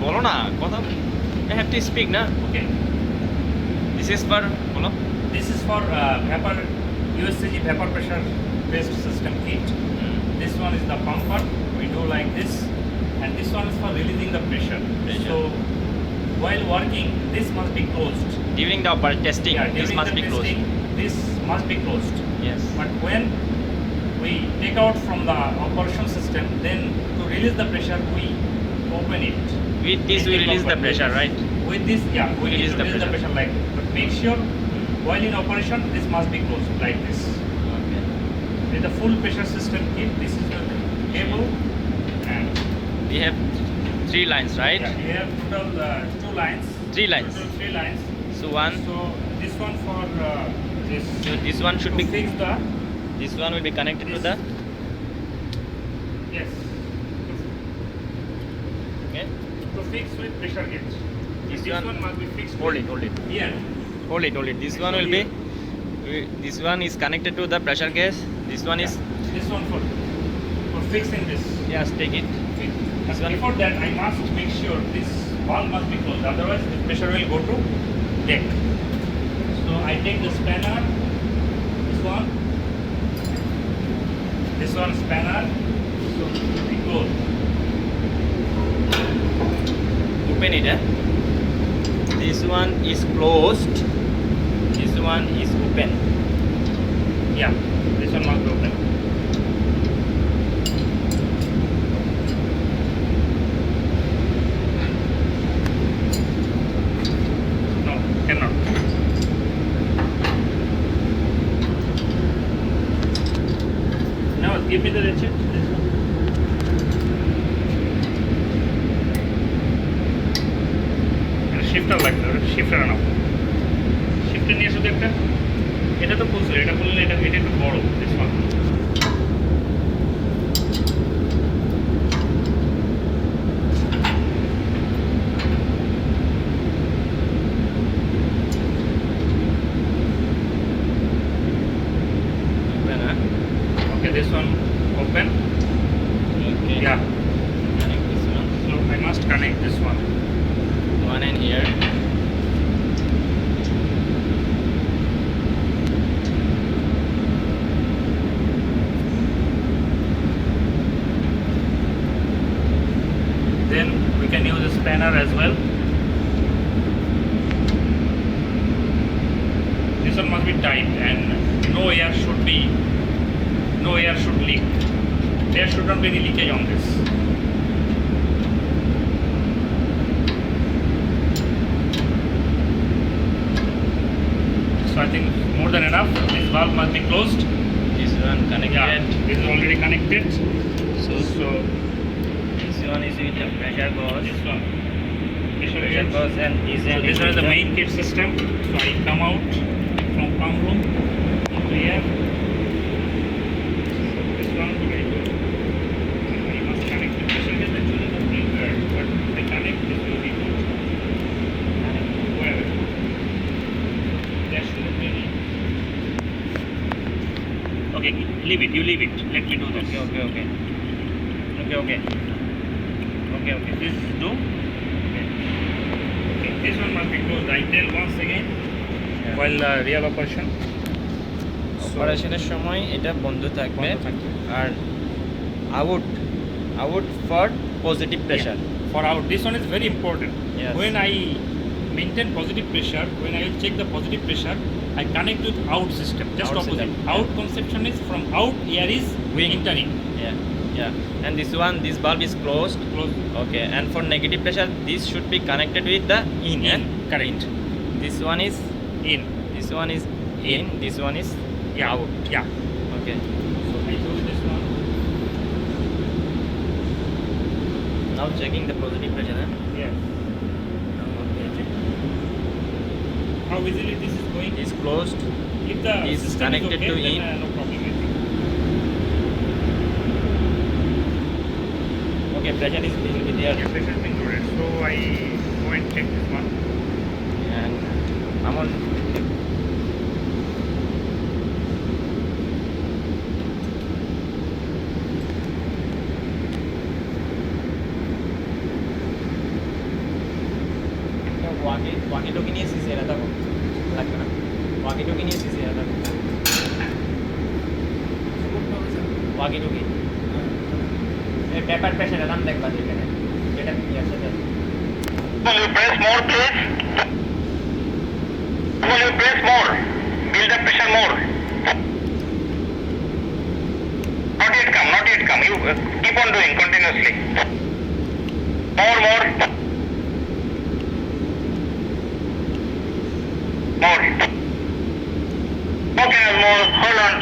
বলো না কথা। I have to speak না। Okay. This is for বলো। This is for vapor USCG vapor pressure based system kit. This one is the pumper. We do like this, and this one is for releasing the pressure. So while working, this must be closed. During the testing, this must be closed. This must be closed. Yes. But when we take out from the operation system, then to release the pressure, we open it. With this we release the pressure, right? With this, yeah, we Release release the the pressure like that. But make sure while in operation, this must be closed like this. Okay. With the full pressure system kit, this is the cable, and We have 3 lines, right? yeah, we have total 2 lines. 3 lines. Total 3 lines. So one. So this one for this. So this one should to be. fix the This one will be connected to the. yes. Okay. To fix with pressure gauge. This This one. one must be fixed. Hold with it. Hold it. here. Hold it. Hold it. This one will be. This one is connected to the pressure gauge. This one is. This one for fixing this. Yes. Take it. But This one. before that, I must make sure this valve must be closed. Otherwise, the pressure will go to deck. So I take the spanner. This one. This one spanner. So it will be closed. Open it. This one is closed. This one is open. Yeah. This one must be open. No, cannot. Now give me the ratchet. This one. Shifter লাগবে, shifter আনাবো। Shifter নিয়ে শুধু একটা, এটা তো খুলছিল, এটা খুললে এটা একটু বড়, this one. Open, huh? Okay, this one open. Okay. Yeah. Connect this one. So I must connect this one. One in here. Then we can use a spanner as well. This one must be tight and no air should leak. There should not be any leakage on this. So I think more than enough. This valve must be closed. This one connected. Yeah, this is already connected. So So this one is with the pressure gauge. this one. Pressure Pressure gauge. gauge and this So end this is is the with main kit system. So I come out from pump room into here. So this one I do. I must connect the pressure gauge actually the printer, but if I connect this will be good. Wherever. There shouldn't be any. Okay, leave it. You leave it. Let me do this. Okay. This do. Okay, this one must be closed. I tell once again while real operation. অপারেশনের সময় এটা বন্ধ থাকবে বন্ধ থাকবে। আর out for positive pressure. For out, this one is very important. Yes. When I maintain positive pressure, when I will check the positive pressure, I connect with out system. Just Out opposite. system. Out conception is from out, air is Wing. entering. Yeah. And this bulb is closed. Close. Okay. And for negative pressure, this should be connected with the in. Correct. This one is In. this one is in. This one is Yeah. out. Yeah. Okay. So I do this one. Now checking the positive pressure. Yes. How easily this is going? Is closed. If the is system connected is okay, to then in. no problem. I think. Okay. Pressure is being there. Yeah, pressure is being loaded. So I go and check this one. And I'm on. walkie-talkie নিয়ে CC এরা থাকো লাগবে না walkie-talkie নিয়ে CC এরা থাকো walkie-talkie এই paper pressure alarm দেখবা যেখানে যেটা ইয়ার সাথে Will you press more, please? Will you press more? Build the pressure more. Not yet come, not yet come. You keep on doing continuously. More. More. Okay, more. Hold on.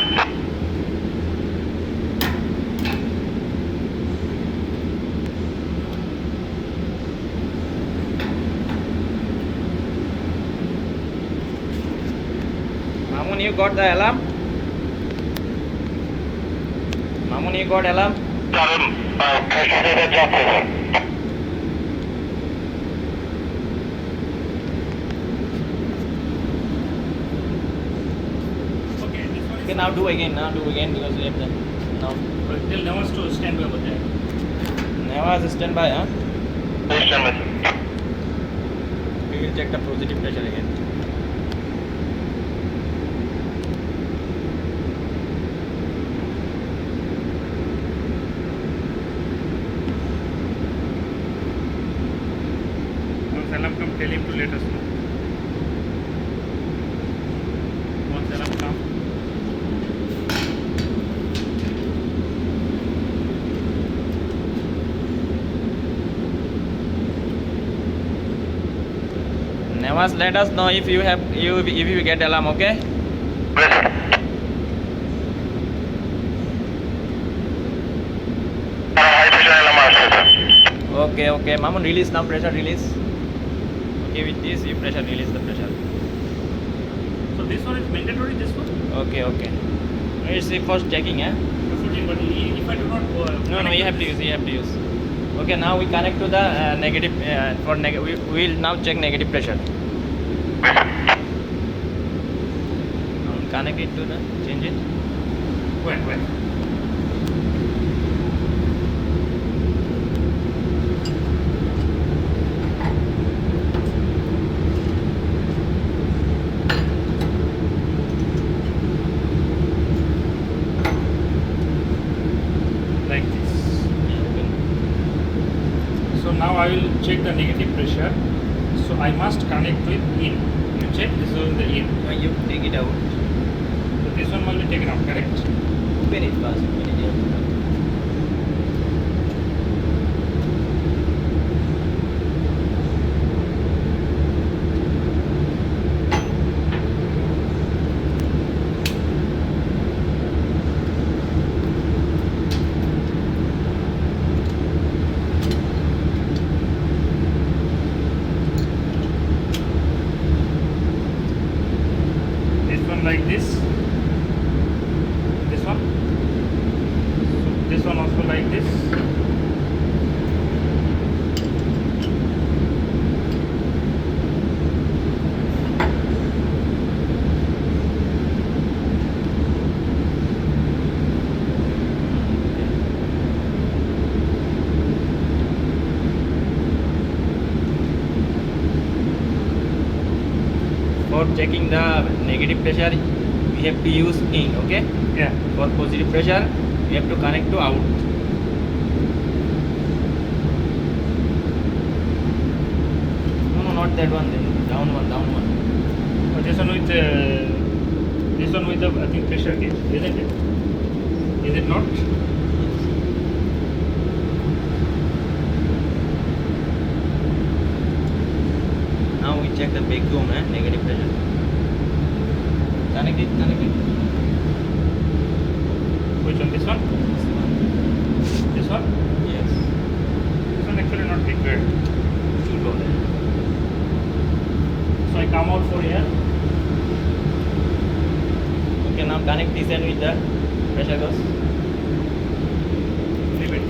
Mamun, you got the alarm? Mamun, you got alarm? Okay, this one is. Okay, now do again because we have done. Now, Tell Navas to stand by over there. Never stand by, huh? Question, We will check the positive pressure again. Once alarm come, tell him to let us know. Once alarm come. Nevas, let us know if you get alarm, okay? High pressure alarm master, sir. Okay. Mamun, release now, pressure release. Okay, with this you pressure release the pressure. So this one is mandatory, this one? Okay. It's the first checking, eh? But if I do not No, you have to use. Okay, now we connect to the negative. We will now check negative pressure. Connect it to the change it. Wait. Like this. So now I will check the negative pressure. So I must connect with in. You check this is the in. Now you take it out. So this one will be taken out, correct? Open it first. This one like this. This one. So this one also like this. For checking the negative pressure, we have to use in, okay? Yeah. For positive pressure, we have to connect to out. No, not that one. Then down one. But this one with the I think pressure gauge, isn't it? Is it not? Now we check the vacuum and negative pressure. Connect it. Which one? This one? This one? Yes. This one actually not required. You go there. So I come out for here. Okay, now connect this end with the pressure gauge. Leave it.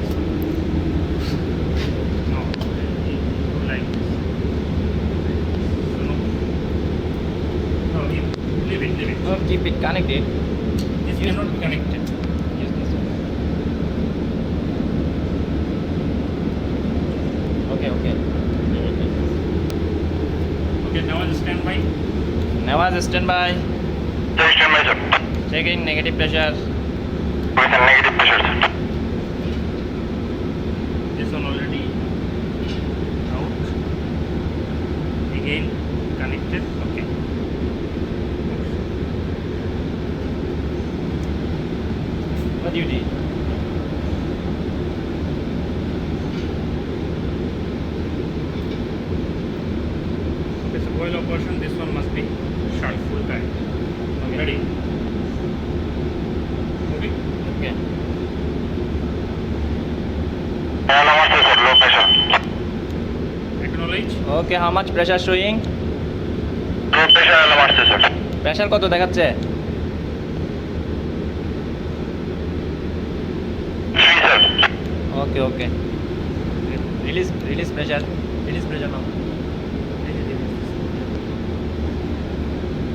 No. Like this. No, leave it. No, keep it connected. This cannot be connected. Use this one. Okay. Okay, now just stand by. Nawaz, stand by. Just stand by, sir. Checking negative pressure. With a negative pressure, sir. This one already out. Again connected. Okay. What duty? Okay, so coil operation, this one must be shut full time. Okay. Ready? Moving. Okay. Namaste, sir. Low pressure. Acknowledge. Okay, how much pressure showing? Low pressure, namaste, sir. Pressure কত দেখাচ্ছে? 3, sir. Okay okay release pressure now.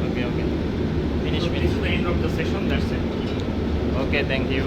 Okay So this is the end of the session. That's it. Okay thank you.